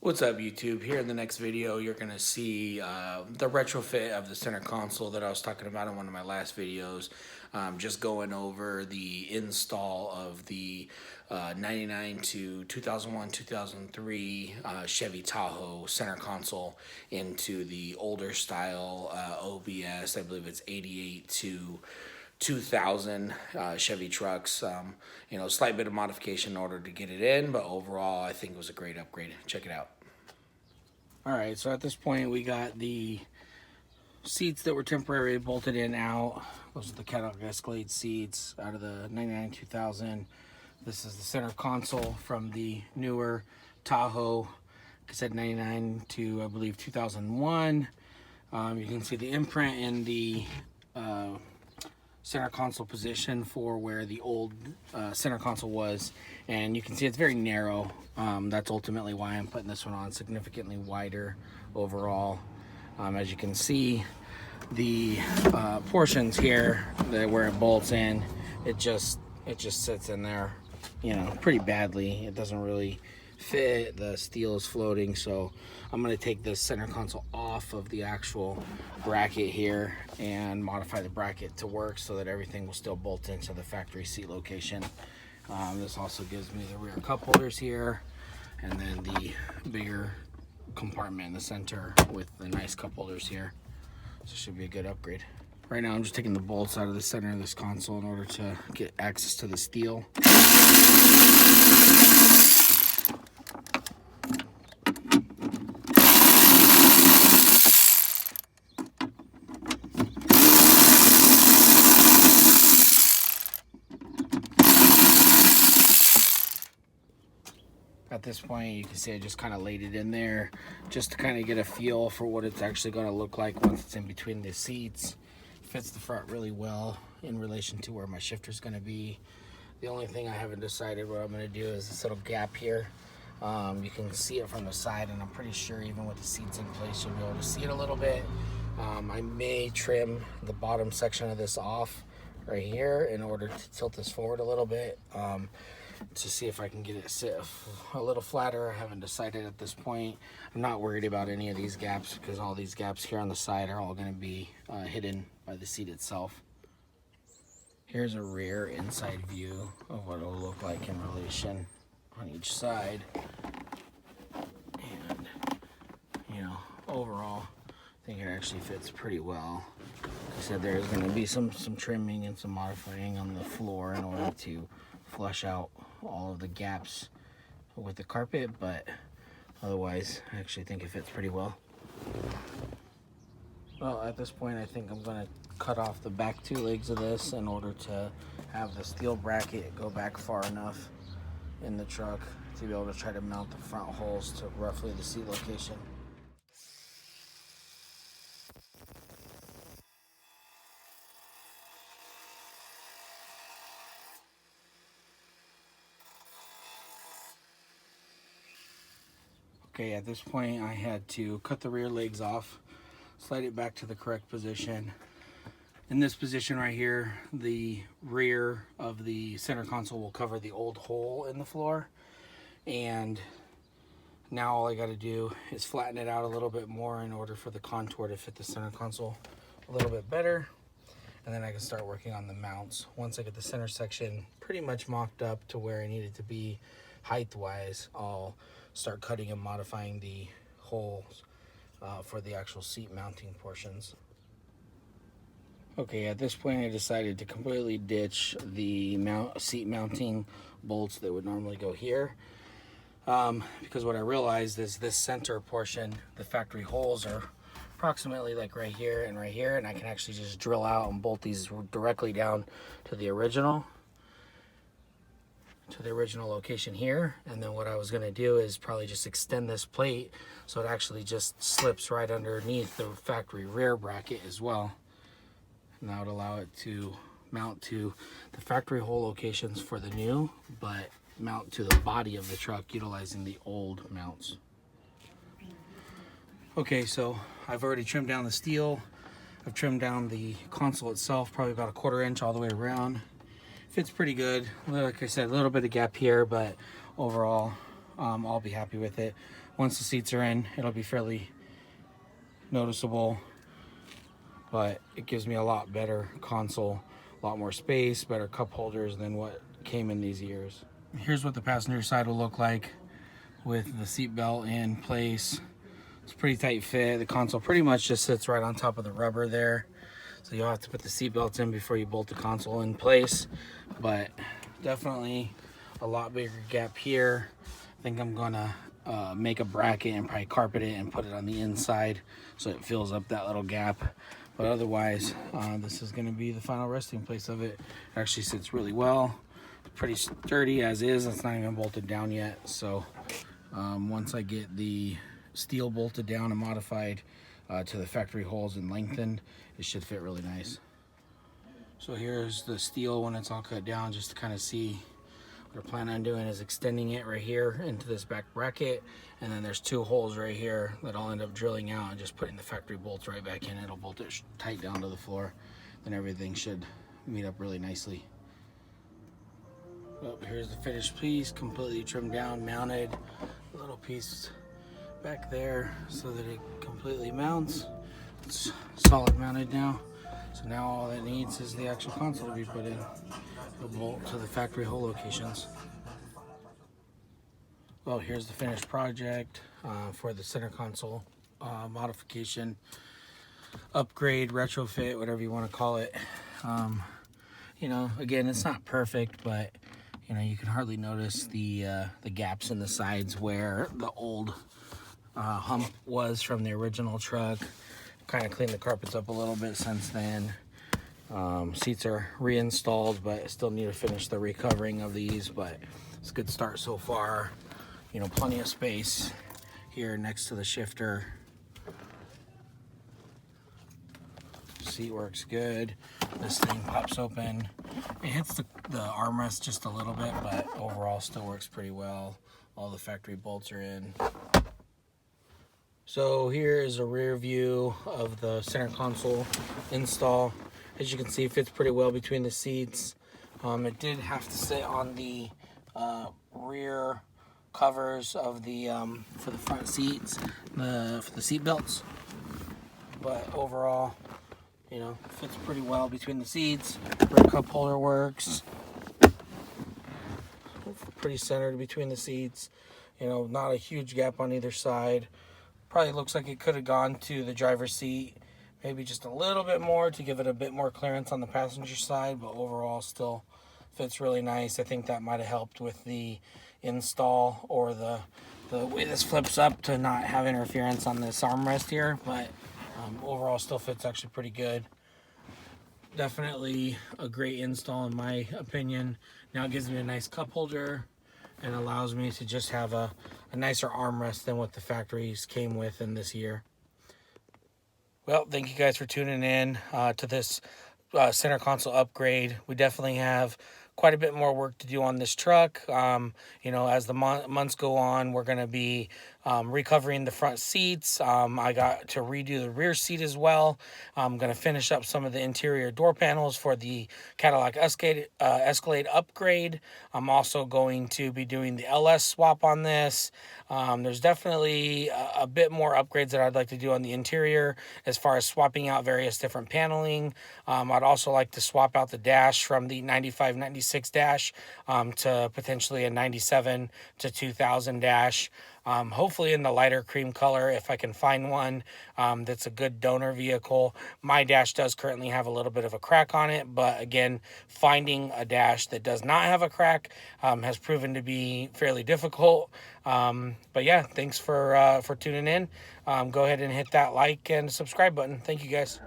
What's up, YouTube? Here in the next video, you're going to see the retrofit of the center console that I was talking about in one of my last videos. Just going over the install of the 99 to 2001, 2003 Chevy Tahoe center console into the older style OBS. I believe it's 88 to 2000 Chevy trucks. Slight bit of modification in order to get it in, but overall I think it was a great upgrade. Check it out. Alright, so at this point we got the seats that were temporarily bolted in out. Those are the Cadillac Escalade seats out of the 99 2000. This is the center console from the newer Tahoe, like I said, 99 to I believe 2001. You can see the imprint in the center console position for where the old center console was, and you can see it's very narrow. That's ultimately why I'm putting this one on significantly wider overall. As you can see, the portions here that where it bolts in, it just sits in there, pretty badly. It doesn't really fit. The steel is floating, so I'm going to take this center console off of the actual bracket here and modify the bracket to work so that everything will still bolt into the factory seat location. This also gives me the rear cup holders here, and then the bigger compartment in the center with the nice cup holders here. So it should be a good upgrade. Right now I'm just taking the bolts out of the center of this console in order to get access to the steel. At this point, you can see I just kind of laid it in there just to kind of get a feel for what it's actually going to look like once it's in between the seats. Fits the front really well in relation to where my shifter is going to be. The only thing I haven't decided what I'm going to do is this little gap here. You can see it from the side, and I'm pretty sure even with the seats in place you'll be able to see it a little bit. I may trim the bottom section of this off right here in order to tilt this forward a little bit. To see if I can get it sit a little flatter. I haven't decided at this point. I'm not worried about any of these gaps because all these gaps here on the side are all going to be hidden by the seat itself. Here's a rear inside view of what it'll look like in relation on each side. And, overall, I think it actually fits pretty well. Like I said, there's going to be some trimming and some modifying on the floor in order to flush out all of the gaps with the carpet, but otherwise I actually think it fits pretty well. Well, at this point I think I'm going to cut off the back two legs of this in order to have the steel bracket go back far enough in the truck to be able to try to mount the front holes to roughly the seat location. Okay, at this point I had to cut the rear legs off, slide it back to the correct position. In this position right here, the rear of the center console will cover the old hole in the floor. And now all I got to do is flatten it out a little bit more in order for the contour to fit the center console a little bit better. And then I can start working on the mounts. Once I get the center section pretty much mocked up to where I need it to be height-wise, I'll start cutting and modifying the holes for the actual seat mounting portions. Okay, at this point I decided to completely ditch the seat mounting bolts that would normally go here, because what I realized is this center portion, the factory holes are approximately like right here, and I can actually just drill out and bolt these directly down to the original location here. And then what I was going to do is probably just extend this plate so it actually just slips right underneath the factory rear bracket as well, and that would allow it to mount to the factory hole locations for the new, but mount to the body of the truck utilizing the old mounts. Okay, so I've already trimmed down the steel. I've trimmed down the console itself, probably about 1/4 inch all the way around. Fits pretty good. Like I said, a little bit of gap here, but overall I'll be happy with it. Once the seats are in, it'll be fairly noticeable, but it gives me a lot better console, a lot more space, better cup holders than what came in these years. Here's what the passenger side will look like with the seat belt in place. It's a pretty tight fit. The console pretty much just sits right on top of the rubber there, so you'll have to put the seat belts in before you bolt the console in place, but definitely a lot bigger gap here. I think I'm gonna make a bracket and probably carpet it and put it on the inside so it fills up that little gap. But otherwise, this is gonna be the final resting place of it. It actually sits really well. It's pretty sturdy as is. It's not even bolted down yet. So once I get the steel bolted down and modified to the factory holes and lengthened, it should fit really nice. So here's the steel when it's all cut down, just to kind of see. What I plan on doing is extending it right here into this back bracket, and then there's 2 holes right here that I'll end up drilling out and just putting the factory bolts right back in. It'll bolt it tight down to the floor, then everything should meet up really nicely. Well, here's the finished piece, completely trimmed down, mounted. A little piece back there so that it completely mounts. It's solid mounted now. So now all it needs is the actual console to be put in. It'll bolt to the factory hole locations. Well, here's the finished project for the center console modification, upgrade, retrofit, whatever you want to call it. You know, again, it's not perfect, but you know, you can hardly notice the gaps in the sides where the old hump was from the original truck. Kind of cleaned the carpets up a little bit since then. Seats are reinstalled, but I still need to finish the recovering of these, but it's a good start so far. You know, plenty of space here next to the shifter. Seat works good. This thing pops open. It hits the armrest just a little bit, but overall still works pretty well. All the factory bolts are in. So here is a rear view of the center console install. As you can see, it fits pretty well between the seats. It did have to sit on the rear covers of the for the front seats, for the seat belts. But overall, you know, fits pretty well between the seats. Rear cup holder works. Pretty centered between the seats. You know, not a huge gap on either side. Probably looks like it could have gone to the driver's seat. Maybe just a little bit more to give it a bit more clearance on the passenger side, but overall still fits really nice. I think that might have helped with the install or the way this flips up to not have interference on this armrest here, but overall still fits actually pretty good. Definitely a great install in my opinion. Now it gives me a nice cup holder and allows me to just have a nicer armrest than what the factories came with in this year. Well, thank you guys for tuning in to this center console upgrade. We definitely have quite a bit more work to do on this truck. You know, as the months go on, we're going to be recovering the front seats. I got to redo the rear seat as well. I'm going to finish up some of the interior door panels for the Cadillac Escalade upgrade. I'm also going to be doing the LS swap on this. There's definitely a bit more upgrades that I'd like to do on the interior as far as swapping out various different paneling. I'd also like to swap out the dash from the 95, 96 dash to potentially a 97 to 2000 dash. Hopefully in the lighter cream color if I can find one that's a good donor vehicle. My dash does currently have a little bit of a crack on it, but again, finding a dash that does not have a crack has proven to be fairly difficult. But yeah, thanks for tuning in. Go ahead and hit that like and subscribe button. Thank you guys.